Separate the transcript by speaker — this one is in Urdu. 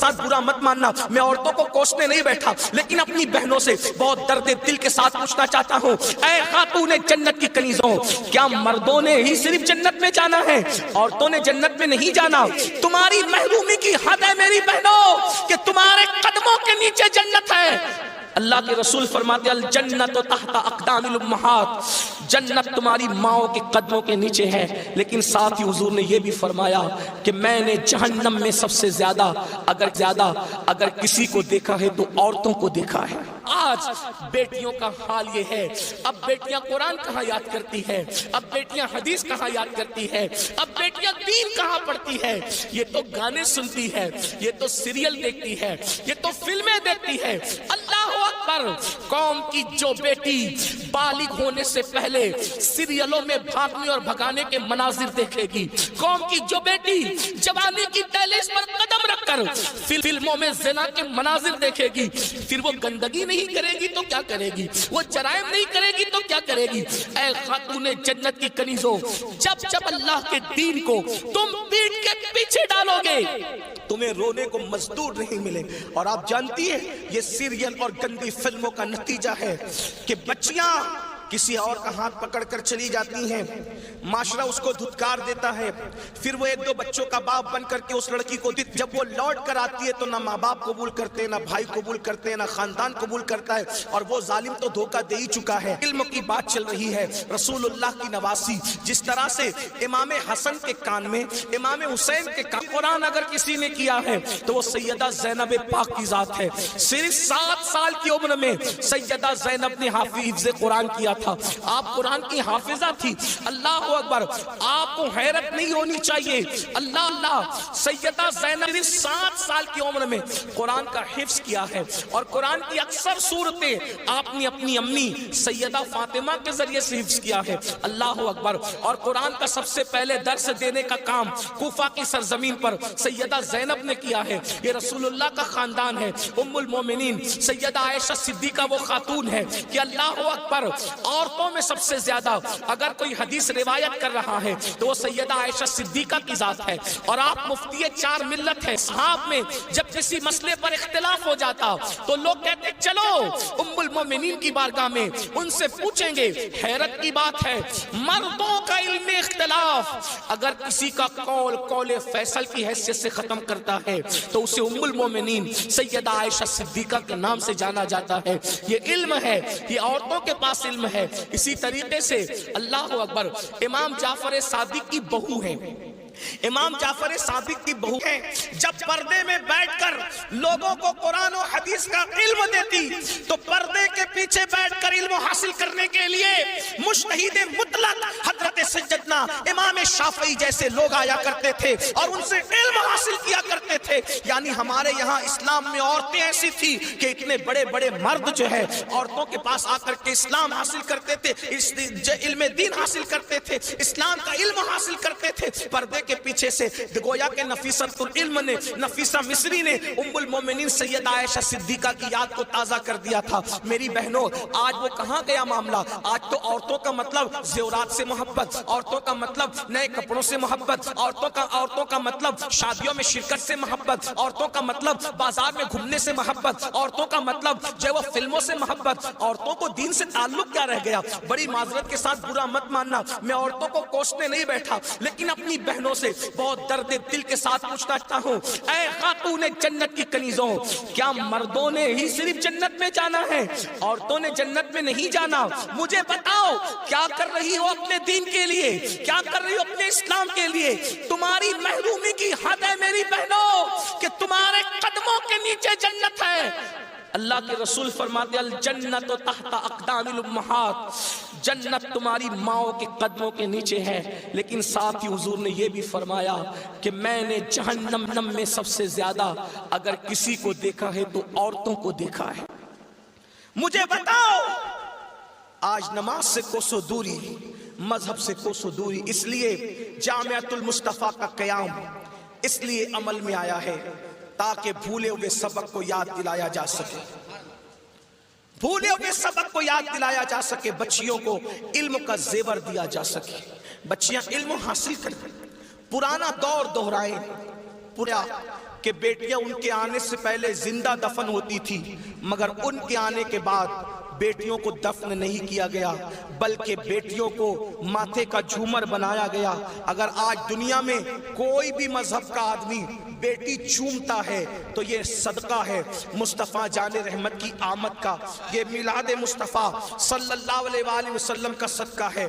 Speaker 1: ساتھ برا مت ماننا، میں عورتوں کو کوسنے نہیں بیٹھا، لیکن اپنی بہنوں سے بہت درد دل کے ساتھ پوچھنا چاہتا ہوں، اے خاتون جنت کی کنیزوں، کیا مردوں نے ہی صرف جنت میں جانا ہے؟ عورتوں نے جنت میں نہیں جانا؟ تمہاری محرومی کی حد ہے میری بہنوں کہ تمہارے قدموں کے نیچے جنت ہے۔ اللہ کے رسول فرماتے الجنت تحت اقدام الامہات، جنت تمہاری ماؤں کے قدموں کے نیچے ہے، لیکن ساتھ ہی حضور نے یہ بھی فرمایا کہ میں نے جہنم میں سب سے زیادہ اگر کسی کو دیکھا ہے تو عورتوں کو دیکھا ہے۔ آج بیٹیوں کا حال یہ ہے، اب بیٹیاں قرآن کہاں یاد کرتی ہے، اب بیٹیاں حدیث کہاں یاد کرتی ہے، اب بیٹیاں دین کہاں پڑھتی ہے؟ یہ تو گانے سنتی ہے، یہ تو سیریل دیکھتی ہے، یہ تو فلمیں دیکھتی ہے۔ اللہ اکبر! قوم کی جو بیٹی بالغ ہونے سے پہلے سیریلوں میں بھاگنے اور بھگانے کے مناظر دیکھے گی، قوم کی جو بیٹی جوانی کی دہلیز پر قدم رکھ کر فلموں میں زنا کے مناظر دیکھے گی، پھر وہ گندگی نہیں کرے گی تو کیا کرے گی؟ وہ جرائم نہیں کرے گی تو کیا کرے گی؟ اے خاتون جنت کی کنیزوں، جب اللہ کے دین کو تم پیٹ کے پیچھے ڈالو گے تمہیں رونے کو مزدور نہیں ملے۔ اور آپ جانتی ہیں یہ سیریل اور گندی فلموں کا نتیجہ ہے کہ بچیاں کسی اور کا ہاتھ پکڑ کر چلی جاتی ہیں، معاشرہ اس کو دھتکار دیتا ہے، پھر وہ ایک دو بچوں کا باپ بن کر کے اس لڑکی کو جب وہ لوٹ کر آتی ہے تو نہ ماں باپ قبول کرتے، نہ بھائی قبول کرتے، نہ خاندان قبول کرتا ہے، اور وہ ظالم تو دھوکہ دے ہی چکا ہے۔ علم کی بات چل رہی ہے، رسول اللہ کی نواسی، جس طرح سے امام حسن کے کان میں، امام حسین کے کان قرآن اگر کسی نے کیا ہے تو وہ سیدہ زینب پاک کی ذات ہے۔ صرف 7 سال کی عمر میں سیدہ زینب نے حفظ قرآن کیا تھا، آپ قرآن کی حافظہ تھی۔ اللہ اکبر! آپ کو حیرت نہیں ہونی چاہیے، اللہ سیدہ زینب 7 سال کی عمر میں قرآن کا حفظ کیا ہے، اور قرآن کی اکثر صورتیں آپ نے اپنی امی سیدہ فاطمہ کے ذریعے سے حفظ کیا ہے۔ اللہ اکبر! اور قرآن کا سب سے پہلے درس دینے کا کام کوفہ کی سرزمین پر سیدہ زینب نے کیا ہے۔ یہ رسول اللہ کا خاندان ہے۔ ام المومنین سیدہ عائشہ صدیقہ وہ خاتون ہے کہ اللہ اکبر! عورتوں میں سب سے زیادہ اگر کوئی حدیث روایت کر رہا ہے تو وہ سیدہ عائشہ صدیقہ کی ذات ہے، اور آپ مفتی 4 ملت ہے۔ صحاب میں جب کسی مسئلے پر اختلاف ہو جاتا تو لوگ کہتے چلو ام المومنین کی بارگاہ میں ان سے پوچھیں گے۔ حیرت کی بات ہے، مردوں کا علم اختلاف اگر کسی کا قول فیصل کی حیثیت سے ختم کرتا ہے تو اسے ام المومنین سیدہ عائشہ صدیقہ کے نام سے جانا جاتا ہے۔ یہ علم ہے، یہ عورتوں کے پاس علم ہے۔ اسی طریقے سے اللہ اکبر! امام جعفر صادق کی بہو ہے، امام جعفر صادق کی بہو ہے، جب پردے میں بیٹھ کر لوگوں کو قرآن و حدیث کا علم دیتی تو پردے کے پیچھے بیٹھ کر علم حاصل کرنے کے لیے مجتہد مطلق حضرت سیدنا امام شافعی جیسے لوگ آیا کرتے تھے اور ان سے علم حاصل کیا کرتے تھے۔ یعنی ہمارے یہاں اسلام میں عورتیں ایسی تھی کہ اتنے بڑے بڑے مرد جو ہے عورتوں کے پاس آ کر کے اسلام حاصل کرتے تھے، علم دین حاصل کرتے تھے، اسلام کا علم حاصل کرتے تھے۔ پردے کے پیچھے سے گویا کہ نفیسۃ العلم نے، نفیسہ مصری نے ام المومنین سیدہ عائشہ صدیقہ کی یاد کو تازہ کر دیا تھا۔ میری بہنوں، آج وہ کہاں گیا معاملہ؟ آج تو عورتوں کا مطلب زیورات سے محبت، عورتوں کا مطلب نئے کپڑوں سے محبت، عورتوں کا مطلب شادیوں میں شرکت سے محبت، عورتوں کا مطلب بازار میں گھومنے سے محبت، عورتوں کا مطلب جو وہ فلموں سے محبت۔ عورتوں کو دین سے تعلق کیا رہ گیا؟ بڑی معذرت کے ساتھ برا مت ماننا، میں عورتوں کو کوسنے نہیں بیٹھا، لیکن اپنی بہنوں سے بہت درد دل کے ساتھ پوچھنا چاہتا ہوں، اے خاتون جنت کی کنیزوں، کیا مردوں نے ہی صرف جنت میں جانا ہے؟ عورتوں نے جنت میں نہیں جانا؟ مجھے بتاؤ کیا کر رہی ہو اپنے دین کے لیے، کیا کر رہی ہو اپنے اسلام کے لیے؟ تمہاری محرومی کی حد ہے میری بہنوں کہ تمہارے قدموں کے نیچے جنت ہے۔ اللہ کے رسول فرماتے الجنت تحت اقدام الامہات، جنت تمہاری ماؤں کے قدموں کے نیچے ہے، لیکن ساتھ ہی حضور نے یہ بھی فرمایا کہ میں نے جہنم میں سب سے زیادہ اگر کسی کو دیکھا ہے تو عورتوں کو دیکھا ہے۔ مجھے بتاؤ، آج نماز سے کوسوں دوری، مذہب سے کوسوں دوری، اس لیے جامعۃ المصطفیٰ کا قیام اس لیے عمل میں آیا ہے تاکہ بھولے ہوئے سبق کو یاد دلایا جا سکے، بھولے ہوئے سبق کو یاد دلایا جا سکے، بچیوں کو علم کا زیور دیا جا سکے، بچیاں علم حاصل کریں، پرانا دور دہرائیں، کہ بیٹیاں ان کے آنے سے پہلے زندہ دفن ہوتی تھی، مگر ان کے آنے کے بعد بیٹیوں کو دفن نہیں کیا گیا، بلکہ بیٹیوں کو ماتھے کا جھومر بنایا گیا۔ اگر آج دنیا میں کوئی بھی مذہب کا آدمی بیٹی چومتا ہے تو یہ صدقہ ہے مصطفیٰ جان رحمت کی آمد کا، یہ میلاد مصطفیٰ صلی اللہ علیہ وآلہ وسلم کا صدقہ ہے۔